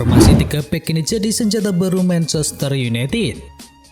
Formasi 3 back ini jadi senjata baru Manchester United.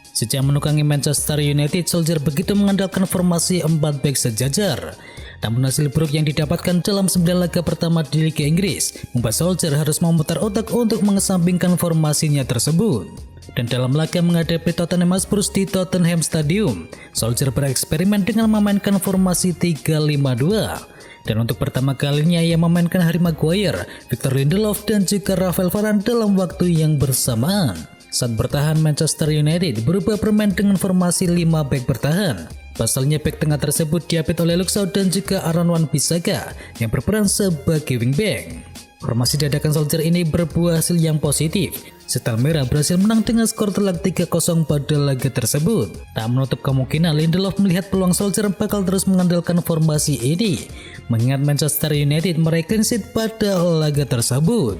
Sejak menukangi Manchester United, Solskjaer begitu mengandalkan formasi 4 back sejajar. Namun hasil buruk yang didapatkan dalam 9 laga pertama di Liga Inggris membuat Solskjaer harus memutar otak untuk mengesampingkan formasinya tersebut. Dan dalam laga menghadapi Tottenham Hotspur di Tottenham Stadium, Solskjaer bereksperimen dengan memainkan formasi 3-5-2. Dan untuk pertama kalinya ia memainkan Harry Maguire, Victor Lindelof dan juga Rafael Varane dalam waktu yang bersamaan. Saat bertahan, Manchester United berubah bermain dengan formasi 5 back bertahan. Pasalnya back tengah tersebut diapit oleh Luke Shaw dan juga Aaron Wan-Bissaka yang berperan sebagai wingback. Formasi dadakan Solskjaer ini berbuah hasil yang positif. Setel Merah berhasil menang dengan skor telak 3-0 pada laga tersebut. Tak menutup kemungkinan Lindelof melihat peluang Solskjaer bakal terus mengandalkan formasi ini, mengingat Manchester United meraih clean sheet pada laga tersebut.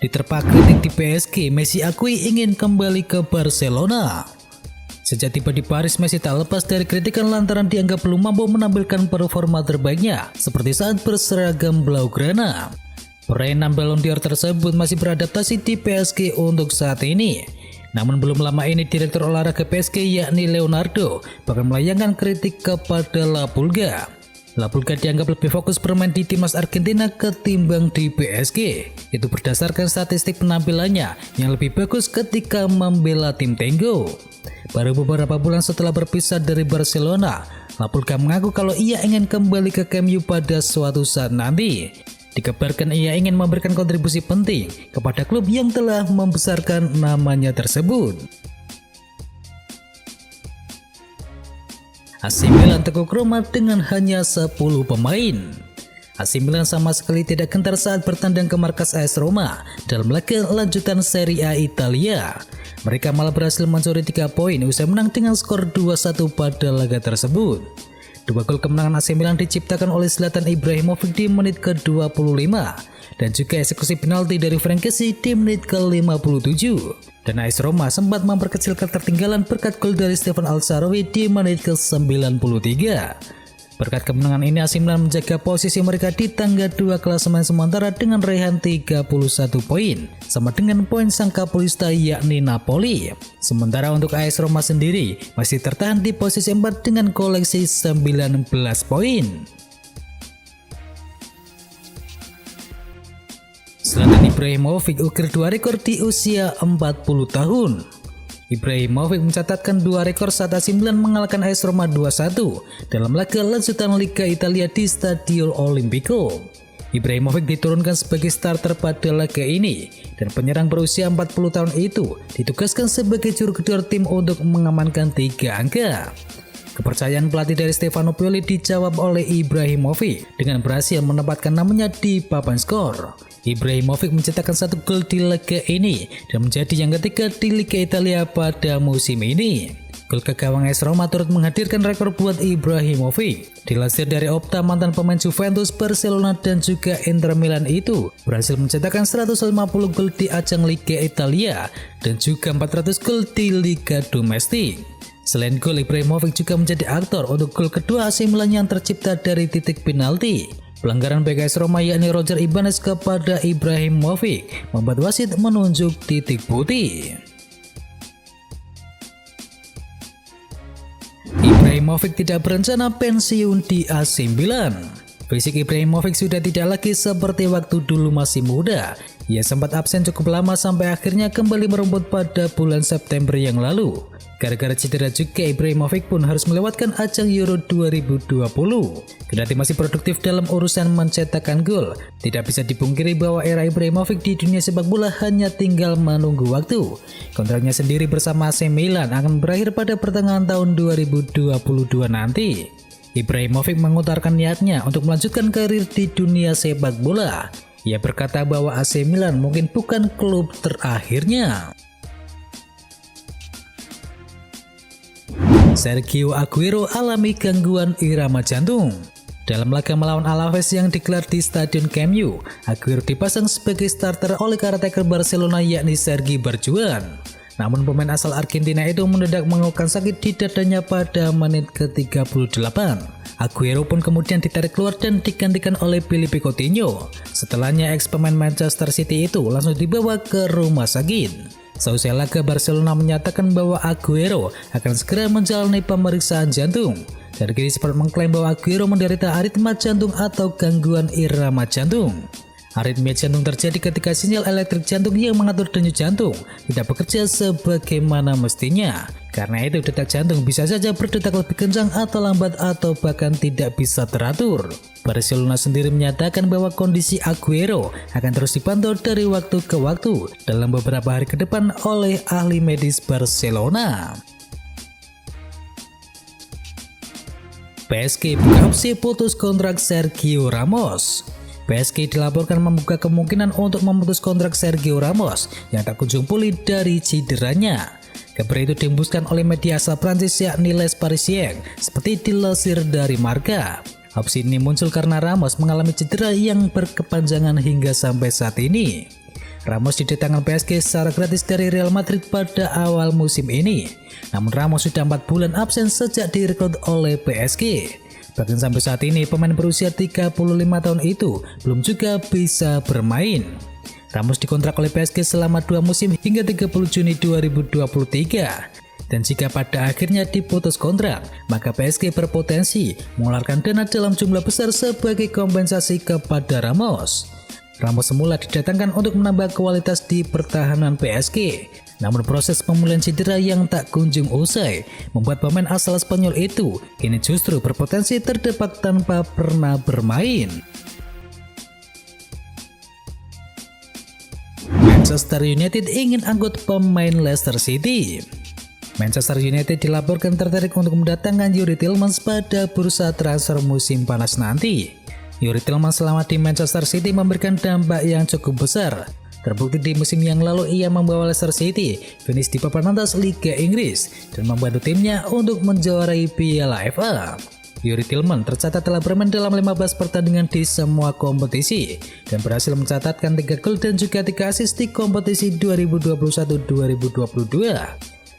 Diterpa kritik di PSG, Messi akui ingin kembali ke Barcelona. Sejak tiba di Paris, Messi tak lepas dari kritikan lantaran dianggap belum mampu menampilkan performa terbaiknya seperti saat berseragam Blaugrana. Peraih 6 Ballon d'Or tersebut masih beradaptasi di PSG untuk saat ini. Namun belum lama ini direktur olahraga PSG yakni Leonardo bahkan melayangkan kritik kepada La Pulga. La Pulga dianggap lebih fokus bermain di timnas Argentina ketimbang di PSG. Itu berdasarkan statistik penampilannya yang lebih bagus ketika membela tim Tango. Baru beberapa bulan setelah berpisah dari Barcelona, La Pulga mengaku kalau ia ingin kembali ke Camp Nou pada suatu saat nanti. Dikabarkan ia ingin memberikan kontribusi penting kepada klub yang telah membesarkan namanya tersebut. AC Milan tekuk Roma dengan hanya 10 pemain. AC Milan sama sekali tidak gentar saat bertandang ke markas AS Roma dalam laga lanjutan Serie A Italia. Mereka malah berhasil mencuri 3 poin usai menang dengan skor 2-1 pada laga tersebut. 2 gol kemenangan AC Milan diciptakan oleh Zlatan Ibrahimovic di menit ke-25 dan juga eksekusi penalti dari Frank Kessie di menit ke-57. Dan AS Roma sempat memperkecil ketertinggalan berkat gol dari Stefan Al-Shaarawy di menit ke-93. Berkat kemenangan ini AC Milan menjaga posisi mereka di tangga 2 klasemen sementara dengan raihan 31 poin, sama dengan poin sang kapolista yakni Napoli. Sementara untuk AS Roma sendiri masih tertahan di posisi 4 dengan koleksi 19 poin. Zlatan Ibrahimovic ukir 2 rekor di usia 40 tahun. Ibrahimovic mencatatkan 2 rekor saat AC Milan mengalahkan AS Roma 2-1 dalam laga lanjutan Liga Italia di Stadio Olimpico. Ibrahimovic diturunkan sebagai starter pada laga ini dan penyerang berusia 40 tahun itu ditugaskan sebagai juru kedua tim untuk mengamankan 3 angka. Kepercayaan pelatih dari Stefano Pioli dijawab oleh Ibrahimovic dengan berhasil menempatkan namanya di papan skor. Ibrahimovic mencetakkan 1 gol di laga ini dan menjadi yang ketiga di Liga Italia pada musim ini. Gol ke gawang AS Roma turut menghadirkan rekor buat Ibrahimovic. Dilansir dari Opta, mantan pemain Juventus, Barcelona dan juga Inter Milan itu berhasil mencetakkan 150 gol di ajang Liga Italia dan juga 400 gol di Liga Domestik. Selain gol, Ibrahimovic juga menjadi aktor untuk gol kedua AC Milan yang tercipta dari titik penalti. Pelanggaran bek AS Roma yakni Roger Ibanez kepada Ibrahimovic membuat wasit menunjuk titik putih. Ibrahimovic tidak berencana pensiun di AC Milan. Fisik Ibrahimovic sudah tidak lagi seperti waktu dulu masih muda. Ia sempat absen cukup lama sampai akhirnya kembali merumput pada bulan September yang lalu. Gara-gara cedera juga, Ibrahimovic pun harus melewatkan ajang Euro 2020. Kendati masih produktif dalam urusan mencetakkan gol, tidak bisa dipungkiri bahwa era Ibrahimovic di dunia sepak bola hanya tinggal menunggu waktu. Kontraknya sendiri bersama AC Milan akan berakhir pada pertengahan tahun 2022 nanti. Ibrahimovic mengutarakan niatnya untuk melanjutkan karir di dunia sepak bola. Ia berkata bahwa AC Milan mungkin bukan klub terakhirnya. Sergio Aguero alami gangguan irama jantung. Dalam laga melawan Alaves yang digelar di Stadion Camp Nou, Aguero dipasang sebagai starter oleh caretaker Barcelona yakni Sergi Barjuan. Namun pemain asal Argentina itu mendadak mengeluhkan sakit di dadanya pada menit ke-38. Aguero pun kemudian ditarik keluar dan digantikan oleh Philippe Coutinho. Setelahnya ex pemain Manchester City itu langsung dibawa ke rumah sakit. Seusai laga, Barcelona menyatakan bahwa Aguero akan segera menjalani pemeriksaan jantung. Dan kini Sport mengklaim bahwa Aguero menderita aritma jantung atau gangguan irama jantung. Aritmia jantung terjadi ketika sinyal elektrik jantung yang mengatur denyut jantung tidak bekerja sebagaimana mestinya. Karena itu detak jantung bisa saja berdetak lebih kencang atau lambat atau bahkan tidak bisa teratur. Barcelona sendiri menyatakan bahwa kondisi Aguero akan terus dipantau dari waktu ke waktu dalam beberapa hari ke depan oleh ahli medis Barcelona. PSG buka opsi putus kontrak Sergio Ramos. PSG dilaporkan membuka kemungkinan untuk memutus kontrak Sergio Ramos yang tak kunjung pulih dari cederanya. Kabar itu dihembuskan oleh media asal Prancis yakni Les Parisiens seperti dilansir dari Marca. Opsi ini muncul karena Ramos mengalami cedera yang berkepanjangan hingga sampai saat ini. Ramos didatangkan PSG secara gratis dari Real Madrid pada awal musim ini. Namun Ramos sudah 4 bulan absen sejak direkrut oleh PSG. Bahkan sampai saat ini pemain berusia 35 tahun itu belum juga bisa bermain. Ramos dikontrak oleh PSG selama 2 musim hingga 30 Juni 2023. Dan jika pada akhirnya diputus kontrak, maka PSG berpotensi mengeluarkan dana dalam jumlah besar sebagai kompensasi kepada Ramos. Ramos semula didatangkan untuk menambah kualitas di pertahanan PSG. Namun proses pemulihan cedera yang tak kunjung usai membuat pemain asal Spanyol itu kini justru berpotensi terdepak tanpa pernah bermain. Manchester United ingin angkut pemain Leicester City. Manchester United dilaporkan tertarik untuk mendatangkan Youri Tielemans pada bursa transfer musim panas nanti. Youri Tielemans selama di Manchester City memberikan dampak yang cukup besar. Terbukti di musim yang lalu ia membawa Leicester City finish di papan atas Liga Inggris dan membantu timnya untuk menjuarai Piala FA. Youri Tielemans tercatat telah bermain dalam 15 pertandingan di semua kompetisi dan berhasil mencatatkan 3 gol dan juga 3 assist di kompetisi 2021-2022.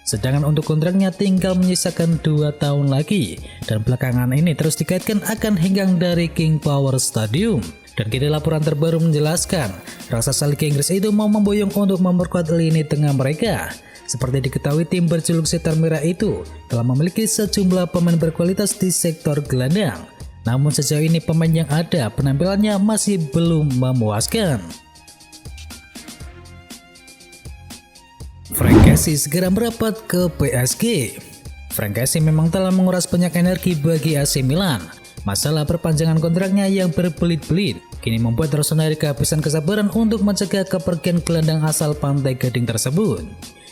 Sedangkan untuk kontraknya tinggal menyisakan 2 tahun lagi dan belakangan ini terus dikaitkan akan hengkang dari King Power Stadium. Dan kini laporan terbaru menjelaskan raksasa Liga Inggris itu mau memboyong untuk memperkuat lini tengah mereka. Seperti diketahui tim berjuluk Setan Merah itu telah memiliki sejumlah pemain berkualitas di sektor gelandang. Namun sejauh ini pemain yang ada penampilannya masih belum memuaskan. Frank Kessie segera merapat ke PSG. Frank Kessie memang telah menguras banyak energi bagi AC Milan. Masalah perpanjangan kontraknya yang berbelit-belit kini membuat Rossoneri kehabisan kesabaran untuk mencegah kepergian gelandang asal Pantai Gading tersebut.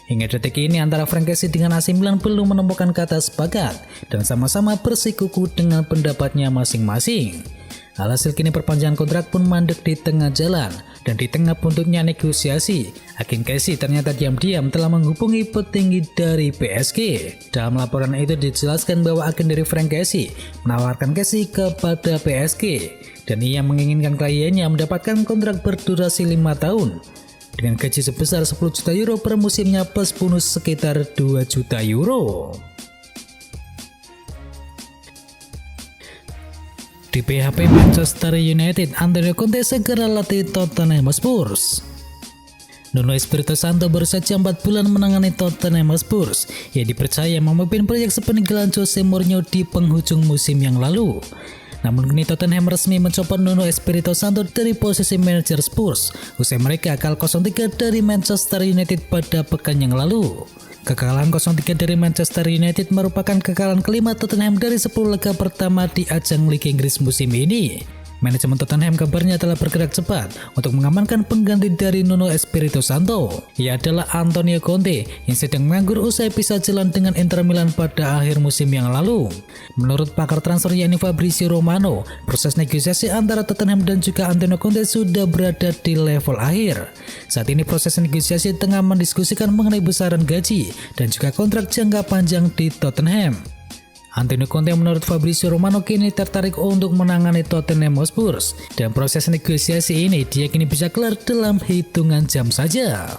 Hingga detik ini antara Frank Kessie dengan AC Milan belum menemukan kata sepakat dan sama-sama bersikukuh dengan pendapatnya masing-masing. Alhasil kini perpanjangan kontrak pun mandek di tengah jalan dan di tengah buntutnya negosiasi, agen Kessie ternyata diam-diam telah menghubungi petinggi dari PSG. Dalam laporan itu dijelaskan bahwa agen dari Frank Kessie menawarkan Kessie kepada PSG dan ia menginginkan kliennya mendapatkan kontrak berdurasi 5 tahun dengan gaji sebesar 10 juta euro per musimnya plus bonus sekitar 2 juta euro. Di PHP Manchester United, Antonio Conte segera latih Tottenham Hotspur. Nuno Espirito Santo baru saja 4 bulan menangani Tottenham Hotspur yang dipercaya memimpin proyek sepeninggalan Jose Mourinho di penghujung musim yang lalu. Namun kini Tottenham resmi mencopot Nuno Espirito Santo dari posisi manajer Spurs usai mereka kalah 0-3 dari Manchester United pada pekan yang lalu. Kekalahan 0-3 dari Manchester United merupakan kekalahan kelima Tottenham dari 10 laga pertama di ajang Liga Inggris musim ini. Manajemen Tottenham kabarnya telah bergerak cepat untuk mengamankan pengganti dari Nuno Espirito Santo. Ia adalah Antonio Conte yang sedang menganggur usai pisah jalan dengan Inter Milan pada akhir musim yang lalu. Menurut pakar transfer yakni Fabrizio Romano, proses negosiasi antara Tottenham dan juga Antonio Conte sudah berada di level akhir. Saat ini proses negosiasi tengah mendiskusikan mengenai besaran gaji dan juga kontrak jangka panjang di Tottenham. Antonio Conte menurut Fabrizio Romano kini tertarik untuk menangani Tottenham Hotspur dan proses negosiasi ini dia kini bisa kelar dalam hitungan jam saja.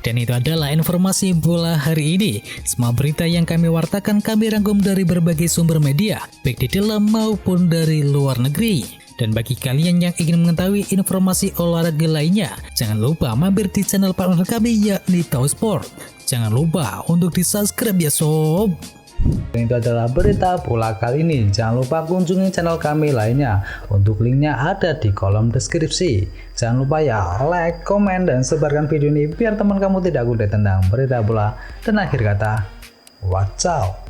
Dan itu adalah informasi bola hari ini. Semua berita yang kami wartakan kami rangkum dari berbagai sumber media, baik di dalam maupun dari luar negeri. Dan bagi kalian yang ingin mengetahui informasi olahraga lainnya, jangan lupa mampir di channel partner kami yakni Tau Sport. Jangan lupa untuk di-subscribe ya sob. Dan itu adalah berita bola kali ini. Jangan lupa kunjungi channel kami lainnya. Untuk linknya ada di kolom deskripsi. Jangan lupa ya like, komen, dan sebarkan video ini biar teman kamu tidak gundul tentang berita bola. Dan akhir kata, wacau.